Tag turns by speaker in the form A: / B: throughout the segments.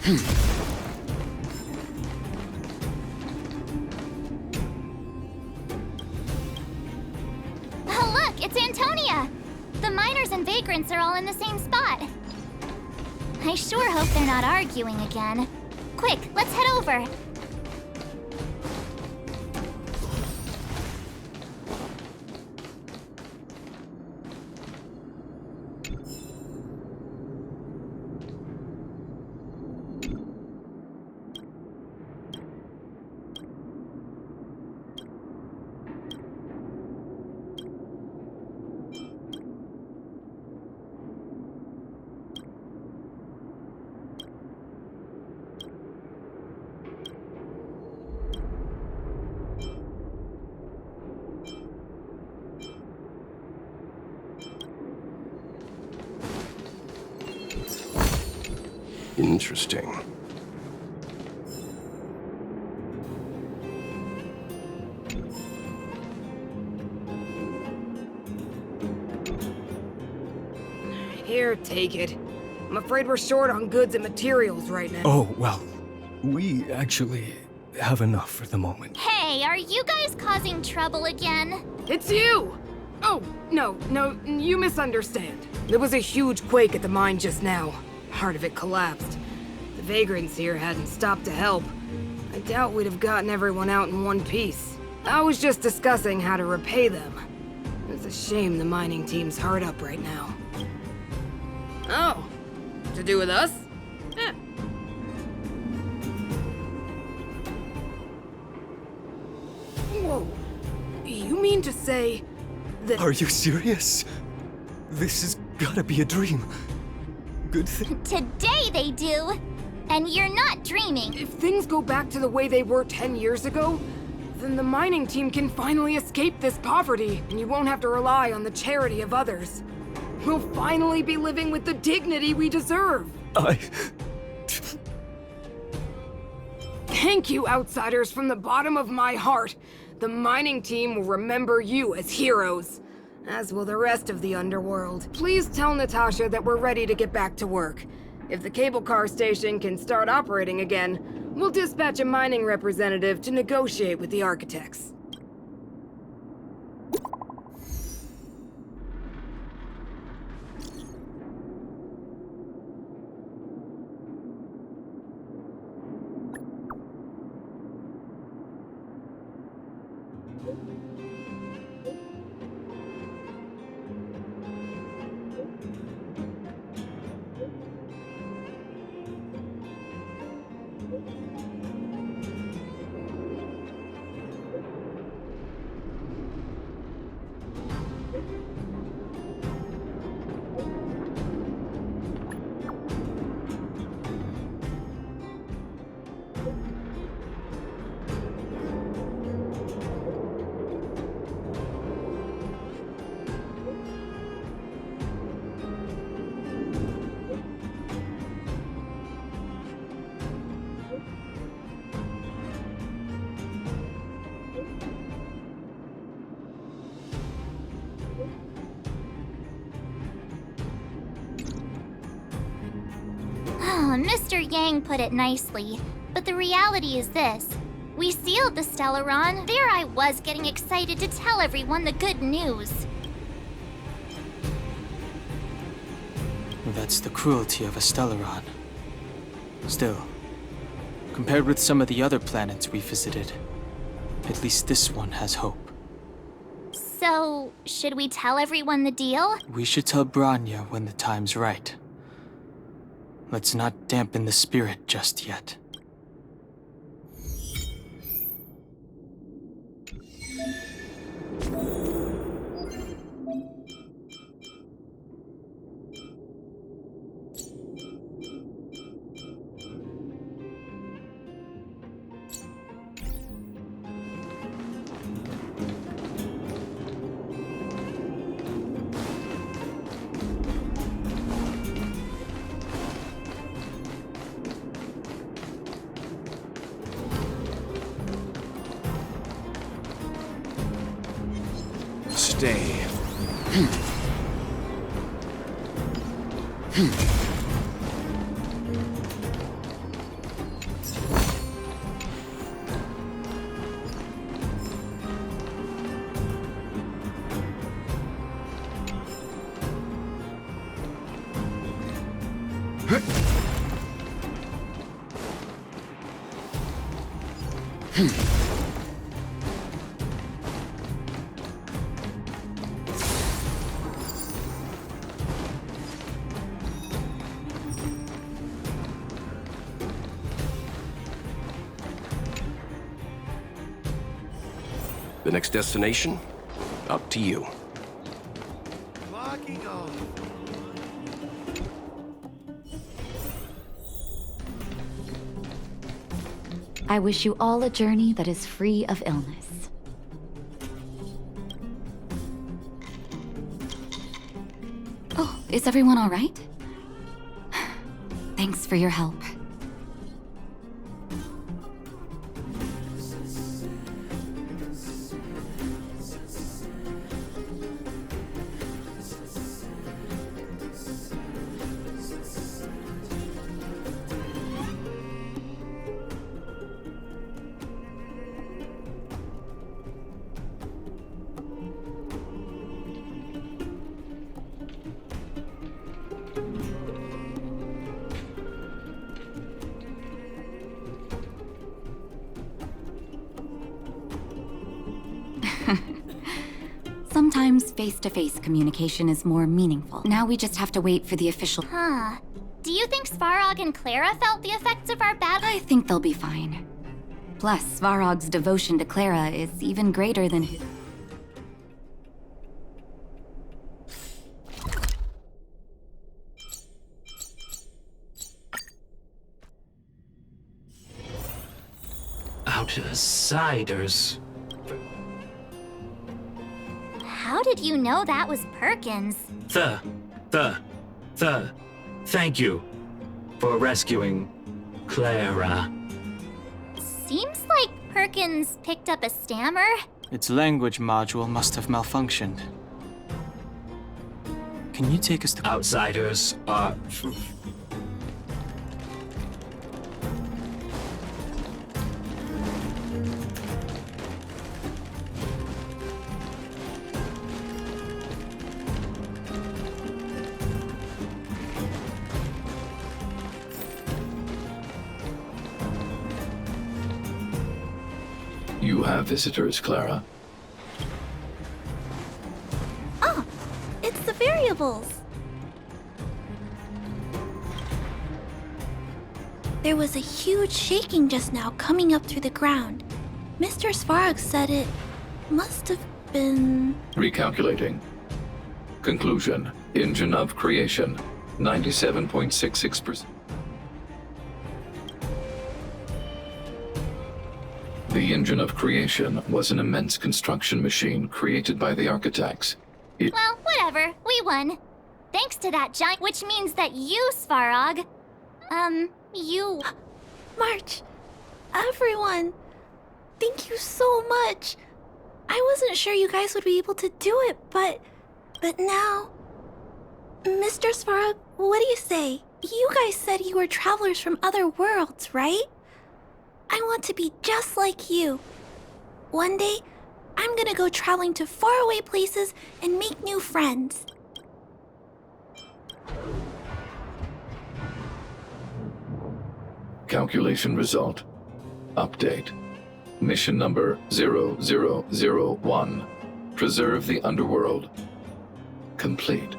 A: Oh look, it's Antonia! The miners and vagrants are all in the same spot. I sure hope they're not arguing again. Quick, let's head over.
B: Interesting.
C: Here, take it. I'm afraid we're short on goods and materials right now.
D: Oh, well, we actually have enough for the moment.
A: Hey, are you guys causing trouble again?
C: It's you! Oh, no, you misunderstand. There was a huge quake at the mine just now. Part of it collapsed. The vagrants here hadn't stopped to help. I doubt we'd have gotten everyone out in one piece. I was just discussing how to repay them. It's a shame the mining team's hard up right now. Oh, to do with us? Eh. Whoa, you mean to say that—
D: Are you serious? This has gotta be a dream. Good thing.
A: Today they do! And you're not dreaming.
C: If things go back to the way they were 10 years ago, then the mining team can finally escape this poverty, and you won't have to rely on the charity of others. We'll finally be living with the dignity we deserve. Thank you, outsiders, from the bottom of my heart. The mining team will remember you as heroes, as will the rest of the underworld. Please tell Natasha that we're ready to get back to work. If the cable car station can start operating again, we'll dispatch a mining representative to negotiate with the architects.
A: Mr. Yang put it nicely, but the reality is this. We sealed the Stellaron. There I was getting excited to tell everyone the good news.
E: That's the cruelty of a Stellaron. Still, compared with some of the other planets we visited, at least this one has hope.
A: So, should we tell everyone the deal?
E: We should tell Branya when the time's right. Let's not dampen the spirit just yet.
B: Stay. The next destination? Up to you.
F: Locking off.
G: I wish you all a journey that is free of illness. Oh, is everyone all right? Thanks for your help. Sometimes face-to-face communication is more meaningful. Now we just have to wait for the official...
A: Huh. Do you think Svarog and Clara felt the effects of our battle?
G: I think they'll be fine. Plus, Svarog's devotion to Clara is even greater than his...
H: Outsiders.
A: How did you know that was Perkins?
H: Thank you for rescuing Clara.
A: Seems like Perkins picked up a stammer.
E: Its language module must have malfunctioned. Can you take us to...
H: Outsiders are...
I: You have visitors, Clara.
J: Oh, it's the variables. There was a huge shaking just now coming up through the ground. Mr. Svarog said it must have been...
I: Recalculating. Conclusion. Engine of creation. 97.66%. The engine of creation was an immense construction machine created by the architects.
A: Well, whatever. We won. Thanks to that giant, which means that you, Svarog, you...
J: March, everyone, thank you so much. I wasn't sure you guys would be able to do it, but now... Mr. Svarog, what do you say? You guys said you were travelers from other worlds, right? I want to be just like you. One day, I'm gonna go traveling to faraway places and make new friends.
I: Calculation result. Update. Mission number 0001. Preserve the underworld. Complete.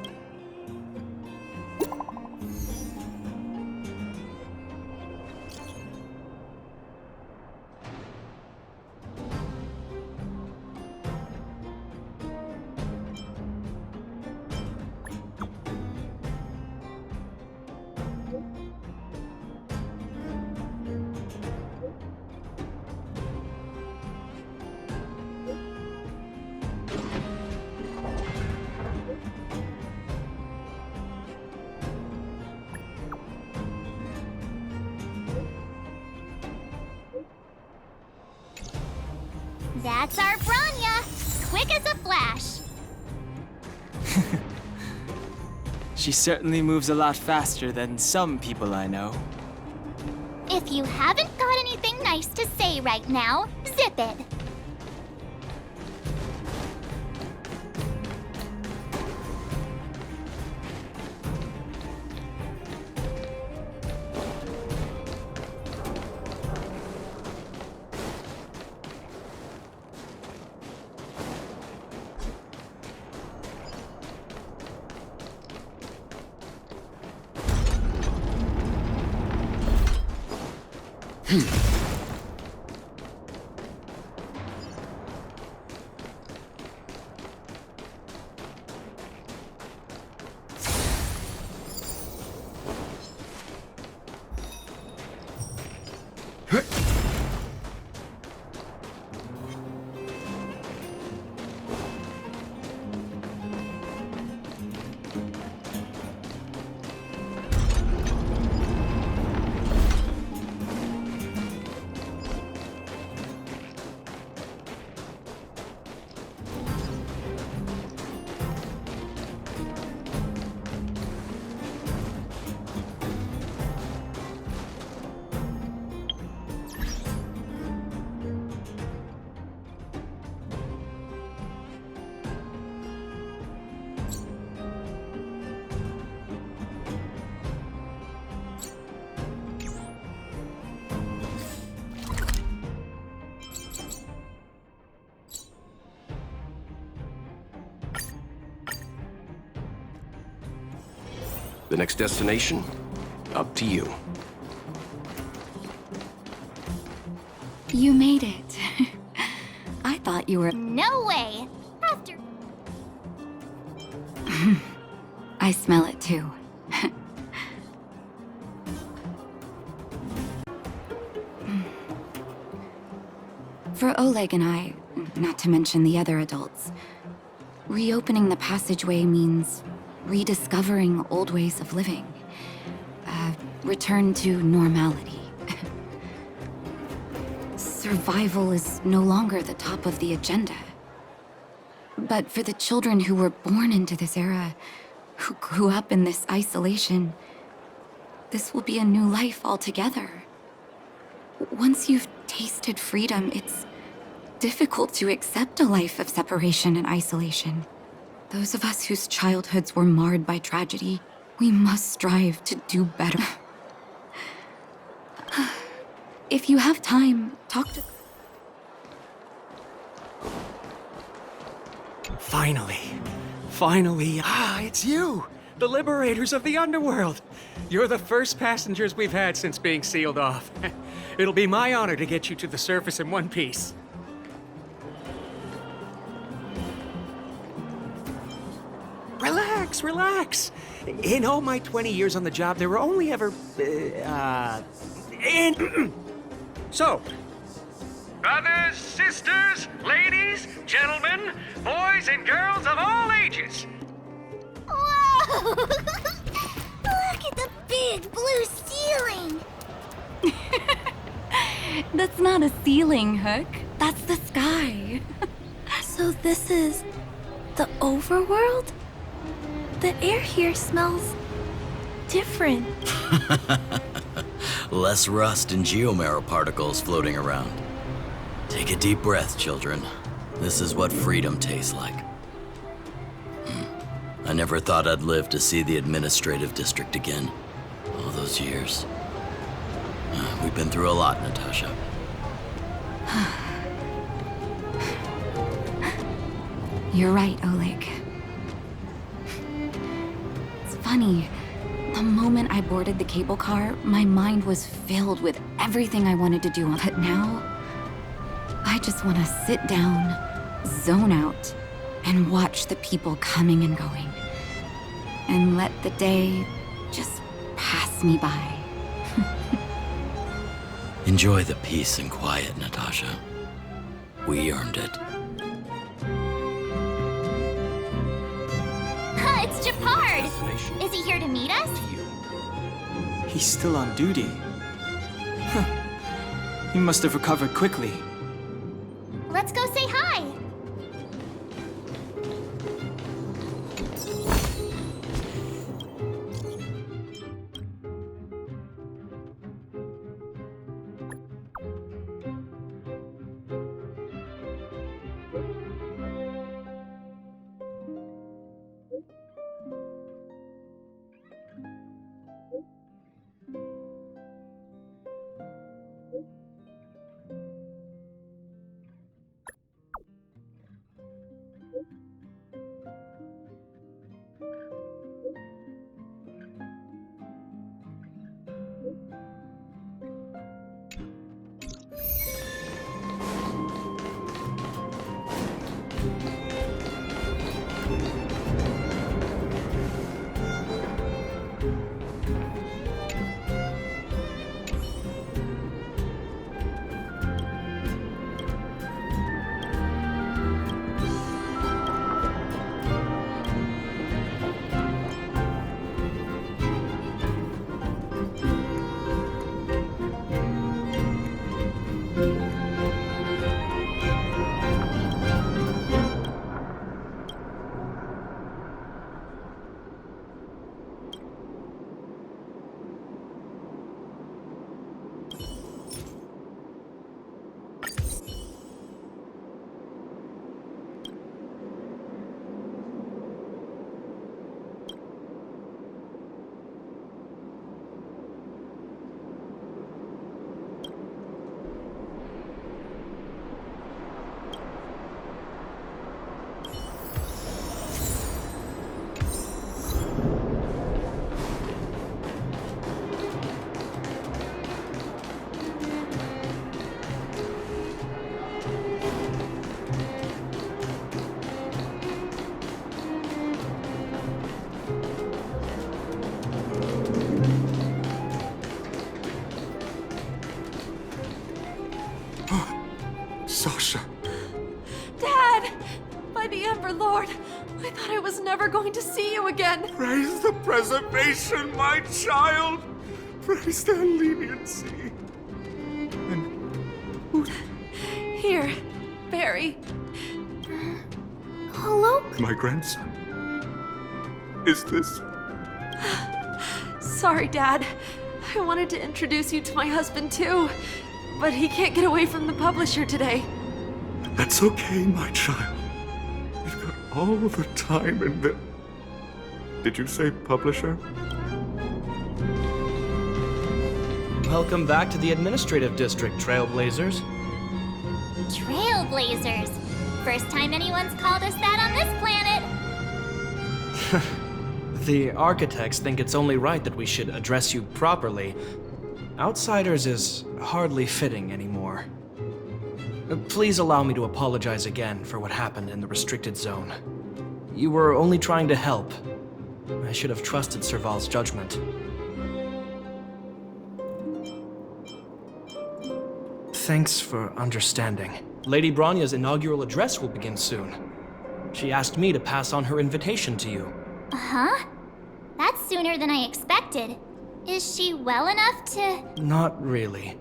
A: That's our Branya! Quick as a flash!
E: She certainly moves a lot faster than some people I know.
A: If you haven't got anything nice to say right now, zip it!
B: The next destination? Up to you.
G: You made it. I thought you were...
A: No way! After...
G: I smell it too. For Oleg and I, not to mention the other adults, reopening the passageway means rediscovering old ways of living. Return to normality. Survival is no longer the top of the agenda. But for the children who were born into this era, who grew up in this isolation, this will be a new life altogether. Once you've tasted freedom, it's difficult to accept a life of separation and isolation. Those of us whose childhoods were marred by tragedy, we must strive to do better. If you have time, talk to...
F: Finally, it's you! The liberators of the underworld! You're the first passengers we've had since being sealed off. It'll be my honor to get you to the surface in one piece. Relax. In all my 20 years on the job, there were only ever, So, brothers, sisters, ladies, gentlemen, boys and girls of all ages.
A: Whoa! Look at the big blue ceiling!
G: That's not a ceiling, Hook. That's the sky.
J: So this is the overworld? The air here smells different.
K: Less rust and geomarrow particles floating around. Take a deep breath, children. This is what freedom tastes like. I never thought I'd live to see the administrative district again. All those years. We've been through a lot, Natasha.
G: You're right, Oleg. It's funny. The moment I boarded the cable car, my mind was filled with everything I wanted to do. But now, I just want to sit down, zone out, and watch the people coming and going. And let the day just pass me by.
K: Enjoy the peace and quiet, Natasha. We earned it.
A: It's Japard! Is he here to meet us?
E: He's still on duty. Huh. He must have recovered quickly.
A: Let's go say hi!
L: never going to see you again.
M: Praise the preservation, my child! Praise their leniency. And
L: Here, Barry.
J: Hello?
M: my grandson. Is this...
L: Sorry, Dad. I wanted to introduce you to my husband too, but he can't get away from the publisher today.
M: That's okay, my child. We've got all the time in the... Did you say publisher?
N: Welcome back to the Administrative District, Trailblazers.
A: Trailblazers. First time anyone's called us that on this planet.
N: The architects think it's only right that we should address you properly. Outsiders is hardly fitting anymore. Please allow me to apologize again for what happened in the restricted zone. You were only trying to help. I should have trusted Serval's judgment. Thanks for understanding. Lady Bronya's inaugural address will begin soon. She asked me to pass on her invitation to you.
A: Huh? That's sooner than I expected. Is she well enough to...
N: Not really.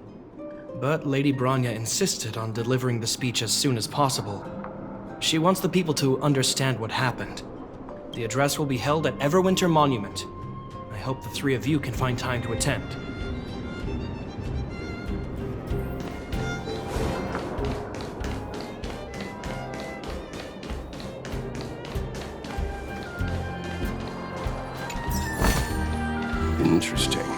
N: But Lady Bronya insisted on delivering the speech as soon as possible. She wants the people to understand what happened. The address will be held at Everwinter Monument. I hope the three of you can find time to attend.
B: Interesting.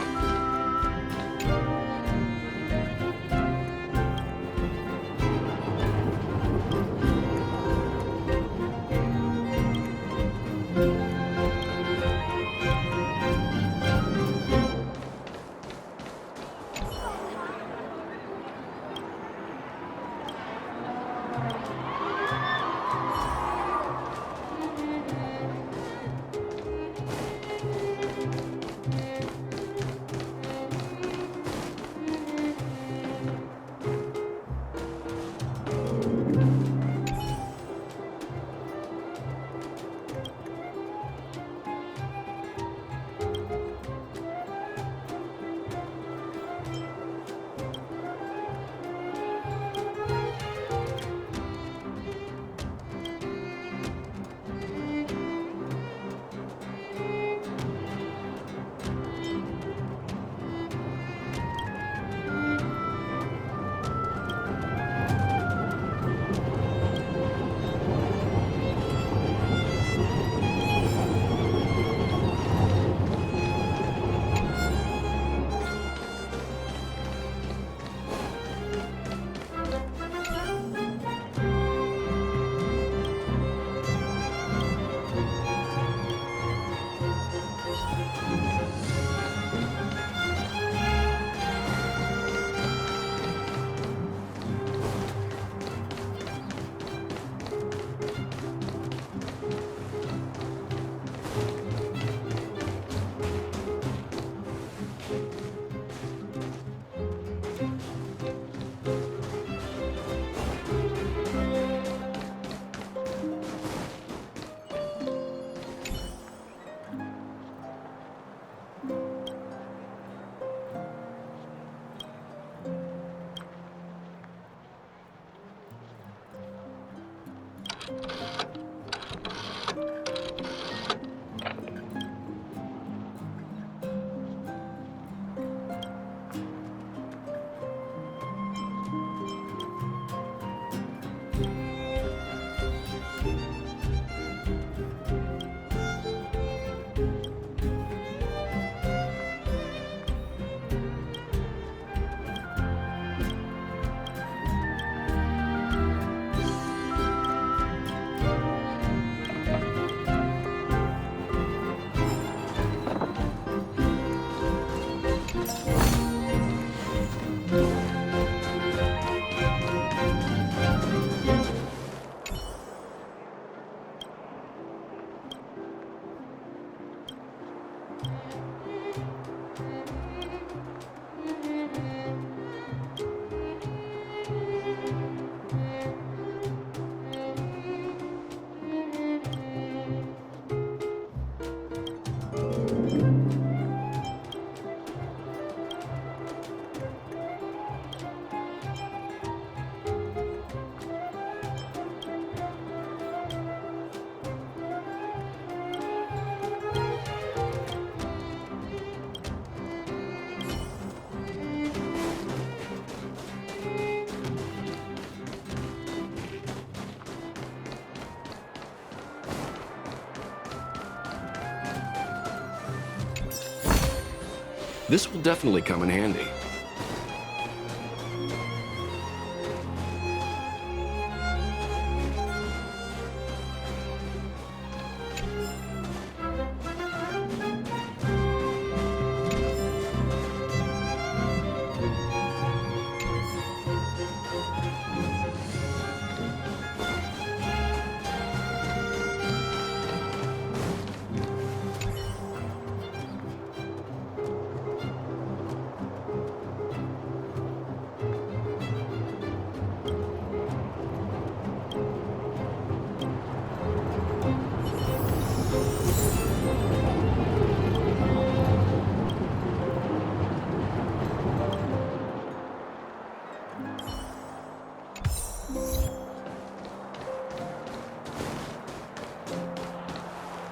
B: This will definitely come in handy.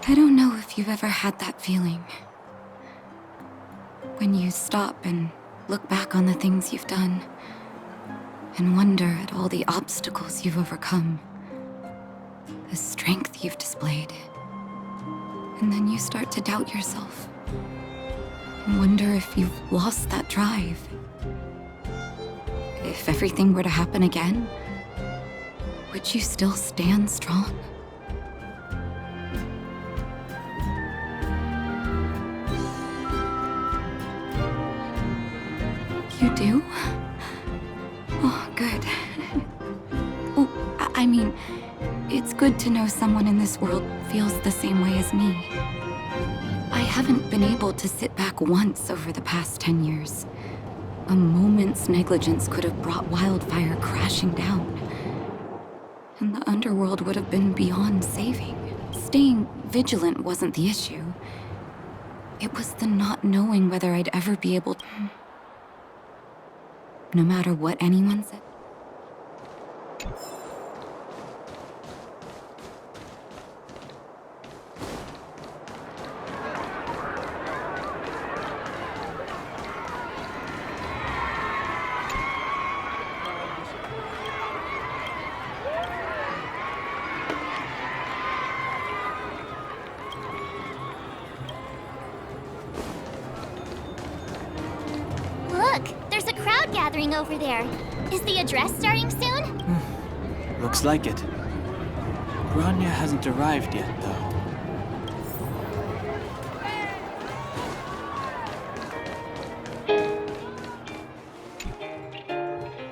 G: I don't know if you've ever had that feeling. When you stop and look back on the things you've done, and wonder at all the obstacles you've overcome, the strength you've displayed. And then you start to doubt yourself, and wonder if you've lost that drive. If everything were to happen again, would you still stand strong? You do? Oh, good. Oh, I mean, it's good to know someone in this world feels the same way as me. I haven't been able to sit back once over the past 10 years. A moment's negligence could have brought wildfire crashing down. And the underworld would have been beyond saving. Staying vigilant wasn't the issue. It was the not knowing whether I'd ever be able to... No matter what anyone said.
A: Look, there's a crowd gathering over there. Is the address starting soon?
E: Looks like it. Grania hasn't arrived yet, though.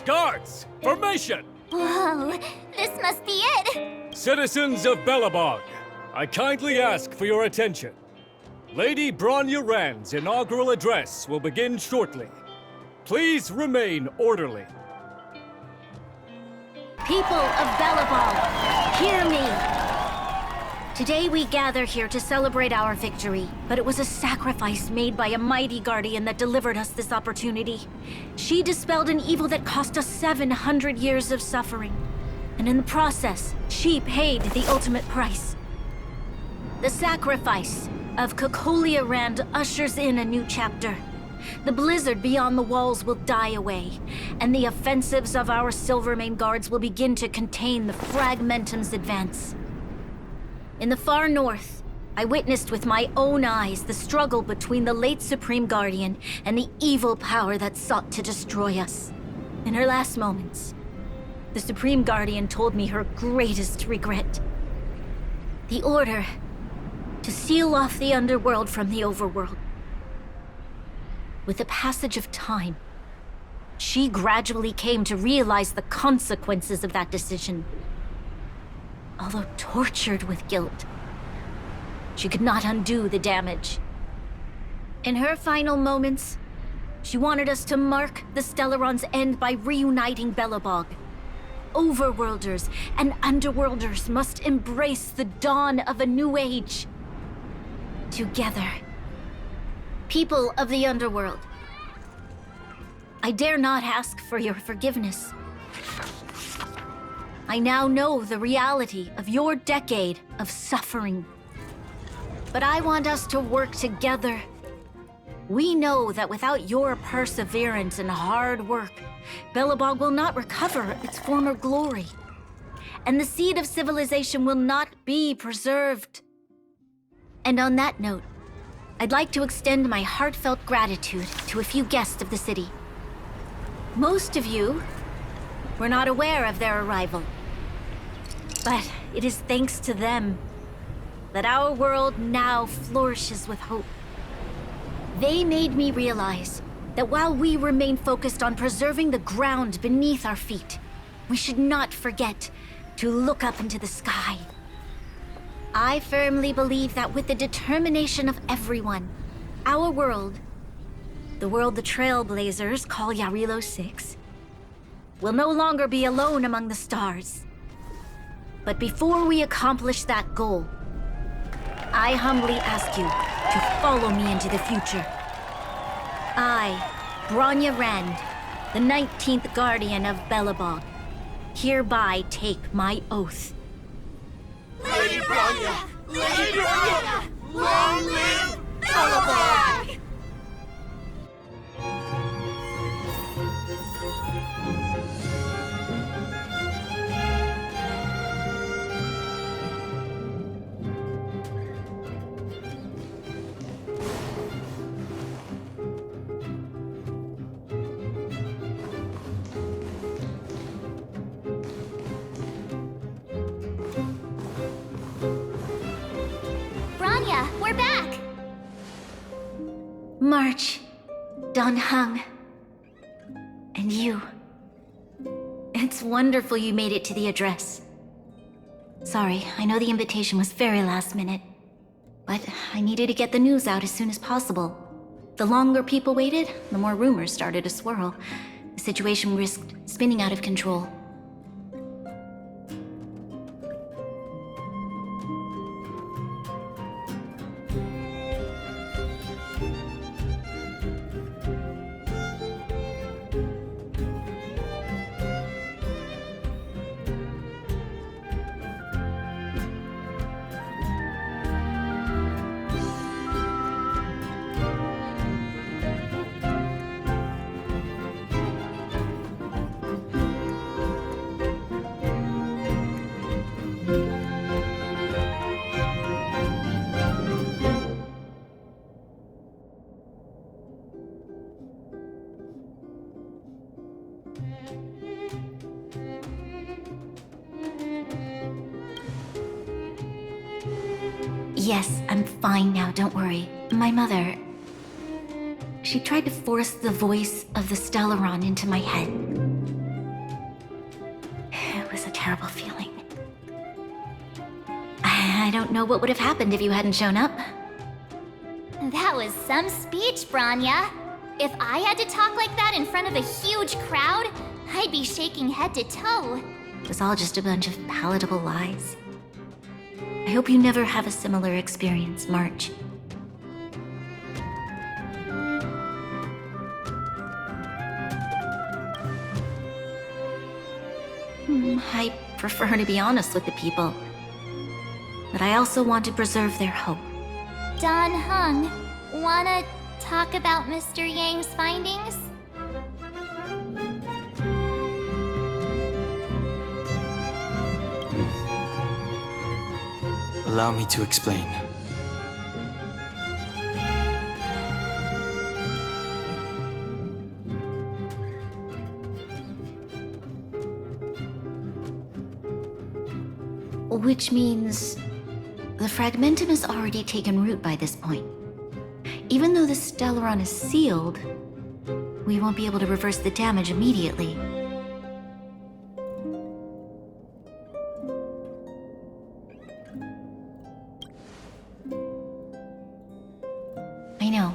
O: Guards! Formation!
A: Whoa, this must be it!
O: Citizens of Belobog, I kindly ask for your attention. Lady Bronya Rand's inaugural address will begin shortly. Please remain orderly.
P: People of Belobog, hear me! Today we gather here to celebrate our victory, but it was a sacrifice made by a mighty guardian that delivered us this opportunity. She dispelled an evil that cost us 700 years of suffering, and in the process, she paid the ultimate price. The sacrifice of Cocolia Rand ushers in a new chapter. The blizzard beyond the walls will die away, and the offensives of our Silvermane guards will begin to contain the Fragmentum's advance. In the far north, I witnessed with my own eyes the struggle between the late Supreme Guardian and the evil power that sought to destroy us. In her last moments, the Supreme Guardian told me her greatest regret. The order to seal off the underworld from the overworld. With the passage of time, she gradually came to realize the consequences of that decision. Although tortured with guilt, she could not undo the damage. In her final moments, she wanted us to mark the Stellaron's end by reuniting Belobog. Overworlders and Underworlders must embrace the dawn of a new age. Together. People of the Underworld, I dare not ask for your forgiveness. I now know the reality of your decade of suffering. But I want us to work together. We know that without your perseverance and hard work, Belobog will not recover its former glory. And the seed of civilization will not be preserved. And on that note, I'd like to extend my heartfelt gratitude to a few guests of the city. Most of you were not aware of their arrival. But it is thanks to them that our world now flourishes with hope. They made me realize that while we remain focused on preserving the ground beneath our feet, we should not forget to look up into the sky. I firmly believe that with the determination of everyone, our world, the world the Trailblazers call Yarilo 6, will no longer be alone among the stars. But before we accomplish that goal, I humbly ask you to follow me into the future. I, Bronya Rand, the 19th Guardian of Belobog, hereby take my oath.
Q: Lady Bronya! Lady Bronya! Long live Belobog!
A: We're back!
P: March, Don Hung, and you. It's wonderful you made it to the address. Sorry, I know the invitation was very last minute, but I needed to get the news out as soon as possible. The longer people waited, the more rumors started to swirl. The situation risked spinning out of control. Yes, I'm fine now, don't worry. My mother... she tried to force the voice of the Stellaron into my head. It was a terrible feeling. I don't know what would have happened if you hadn't shown up.
A: That was some speech, Bronya. If I had to talk like that in front of a huge crowd, I'd be shaking head to toe.
P: It was all just a bunch of palatable lies. I hope you never have a similar experience, March. I prefer to be honest with the people. But I also want to preserve their hope.
A: Don Hung, wanna talk about Mr. Yang's findings?
E: Allow me to explain.
P: Which means the fragmentum has already taken root by this point. Even though the Stellaron is sealed, we won't be able to reverse the damage immediately. I know.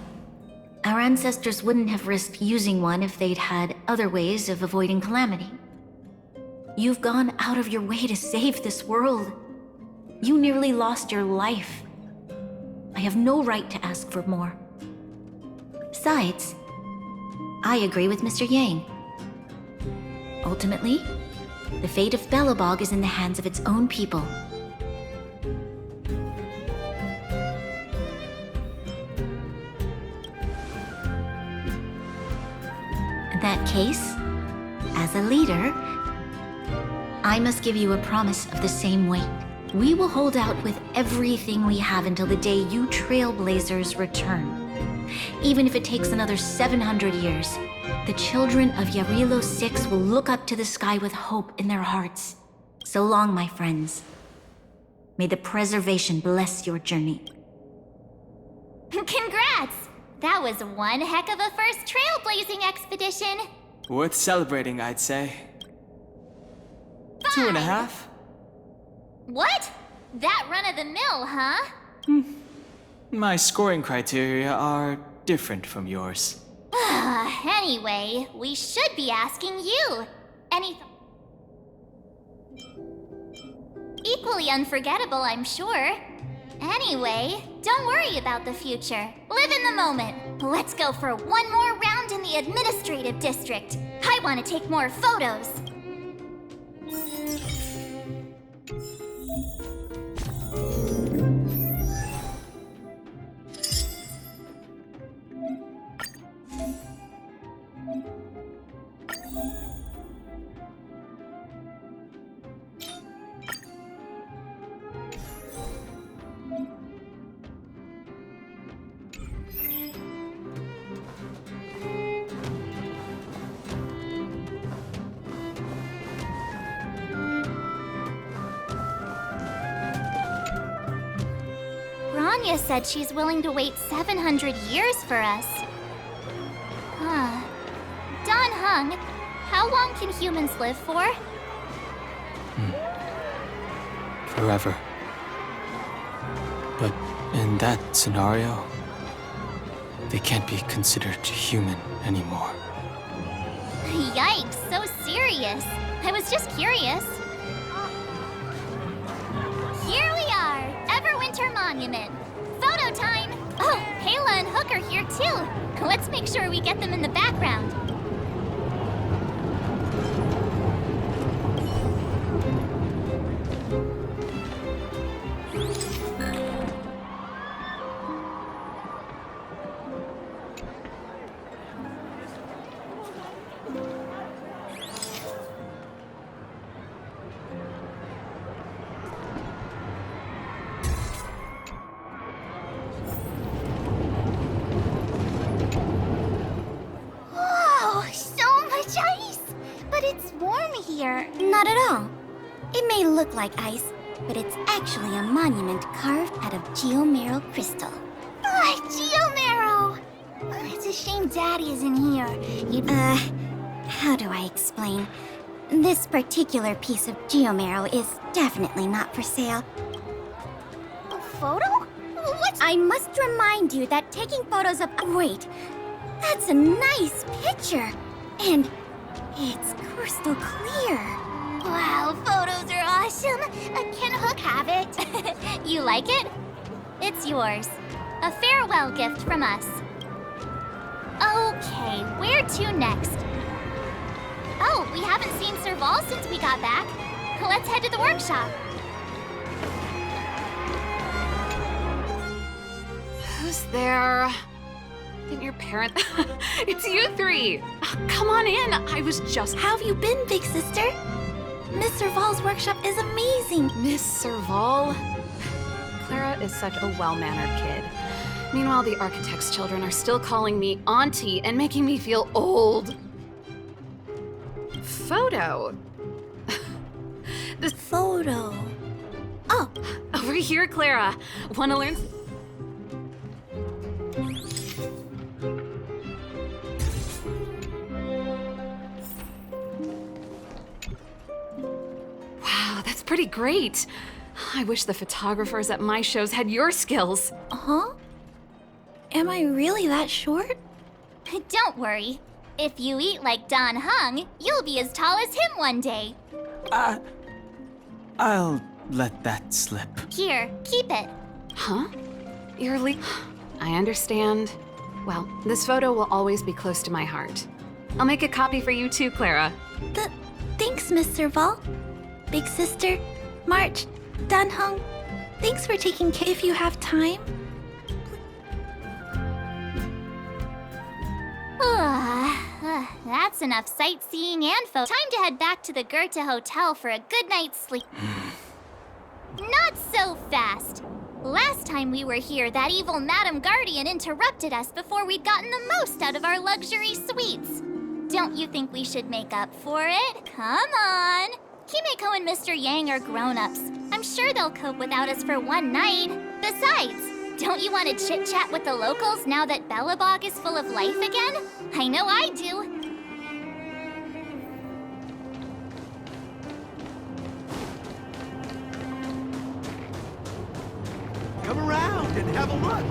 P: Our ancestors wouldn't have risked using one if they'd had other ways of avoiding calamity. You've gone out of your way to save this world. You nearly lost your life. I have no right to ask for more. Besides, I agree with Mr. Yang. Ultimately, the fate of Belobog is in the hands of its own people. In that case, as a leader, I must give you a promise of the same weight. We will hold out with everything we have until the day you Trailblazers return. Even if it takes another 700 years, the children of Yarilo 6 will look up to the sky with hope in their hearts. So long, my friends. May the preservation bless your journey.
A: Congrats! That was one heck of a first trailblazing expedition.
E: Worth celebrating, I'd say. 2.5.
A: What? That run of the mill, huh?
E: My scoring criteria are different from yours.
A: Anyway, we should be asking you. Equally unforgettable, I'm sure. Anyway, don't worry about the future. Live in the moment. Let's go for one more round in the administrative district. I want to take more photos. Anya said she's willing to wait 700 years for us. Don Hung, how long can humans live for?
E: Forever. But in that scenario, they can't be considered human anymore.
A: Yikes, so serious. I was just curious. Here we are, Everwinter Monument. Photo time! Oh, Kayla and Hook are here too. Let's make sure we get them in the background.
R: Not at all. It may look like ice, but it's actually a monument carved out of geomerald crystal. Geomerald! It's a shame Daddy isn't here. How do I explain? This particular piece of geomerald is definitely not for sale. A photo? What? I must remind you that taking photos of... Wait, that's a nice picture. And it's crystal clear.
A: Wow, photos are awesome. Can Hook have it? You like it? It's yours. A farewell gift from us. Okay, where to next? Oh, we haven't seen Serval since we got back. Let's head to the workshop.
L: Who's there? Didn't your parents... It's you three! Come on in, I was just...
J: How have you been, big sister? Miss Serval's workshop is amazing.
L: Miss Serval? Clara is such a well-mannered kid. Meanwhile, the architect's children are still calling me auntie and making me feel old. Photo? The
J: photo.
L: Oh, over here, Clara. Wanna learn? Wow, that's pretty great. I wish the photographers at my shows had your skills.
J: Huh? Am I really that short?
A: Don't worry. If you eat like Don Hung, you'll be as tall as him one day.
E: I'll let that slip.
A: Here, keep it.
L: Huh? I understand. Well, this photo will always be close to my heart. I'll make a copy for you too, Clara.
J: Thanks, Miss Serval. Big sister, March, Dan Hung, thanks for taking care if you have time.
A: That's enough sightseeing and photo. Time to head back to the Goethe Hotel for a good night's sleep. Not so fast. Last time we were here, that evil Madam Guardian interrupted us before we'd gotten the most out of our luxury suites. Don't you think we should make up for it? Come on! Himeko and Mr. Yang are grown-ups. I'm sure they'll cope without us for one night. Besides, don't you want to chit-chat with the locals now that Belobog is full of life again? I know I do.
Q: Come around and have a look.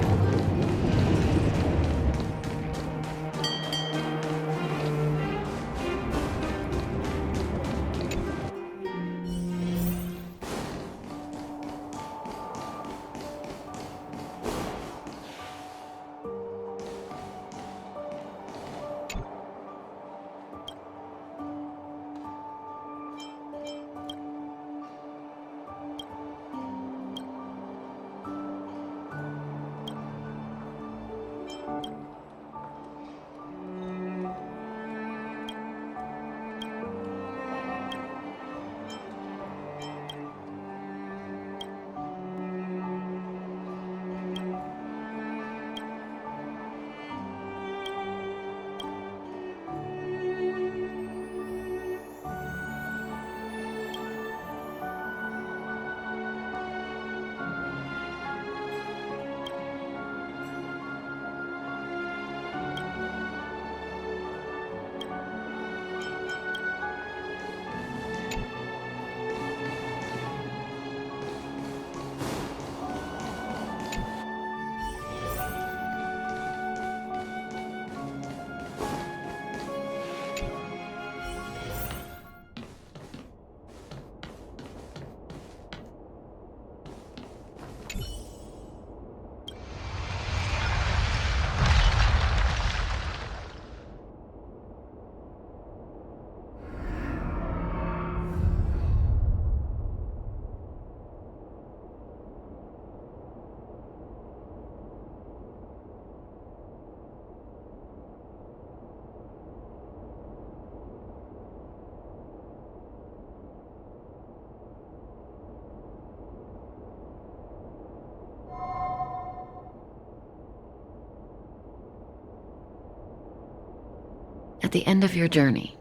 S: At the end of your journey,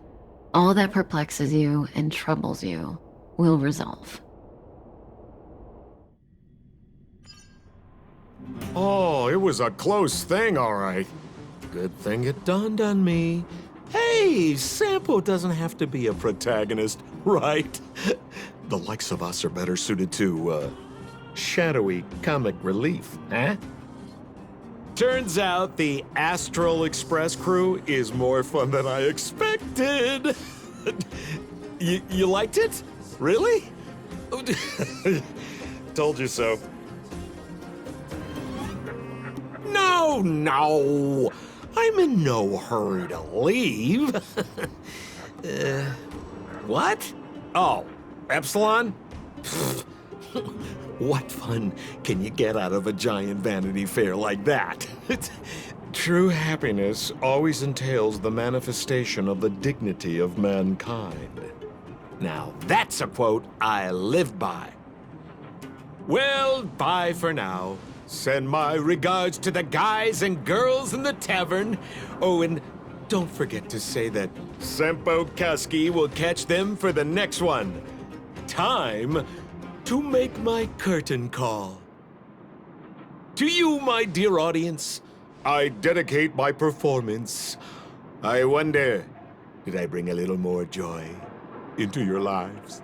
S: all that perplexes you and troubles you will resolve.
M: Oh, it was a close thing, all right. Good thing it dawned on me. Hey, Sampo doesn't have to be a protagonist, right? The likes of us are better suited to, shadowy comic relief, eh? Turns out the Astral Express crew is more fun than I expected. You liked it? Really? Told you so. No! I'm in no hurry to leave. What? Oh, Epsilon? What fun can you get out of a giant Vanity Fair like that? True happiness always entails the manifestation of the dignity of mankind. Now, that's a quote I live by. Well, bye for now. Send my regards to the guys and girls in the tavern. Oh, and don't forget to say that Sempo Kasky will catch them for the next one. Time to make my curtain call. To you, my dear audience, I dedicate my performance. I wonder, did I bring a little more joy into your lives?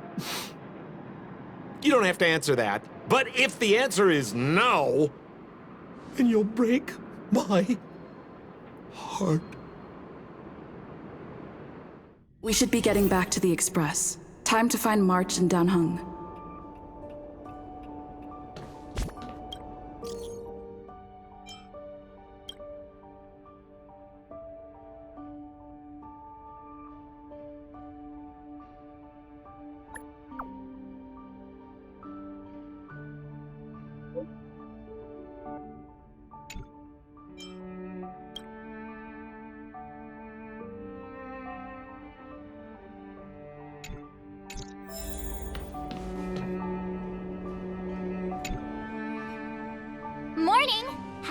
M: You don't have to answer that, but if the answer is no, then you'll break my heart.
T: We should be getting back to the Express. Time to find March and Danheng.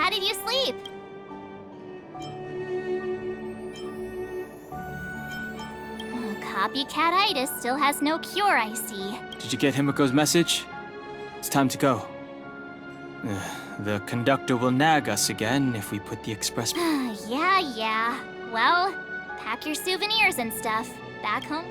A: How did you sleep? Oh, copycat-itis still has no cure, I see.
E: Did you get Himiko's message? It's time to go. The conductor will nag us again if we put the express...
A: Yeah. Well, pack your souvenirs and stuff. Back home?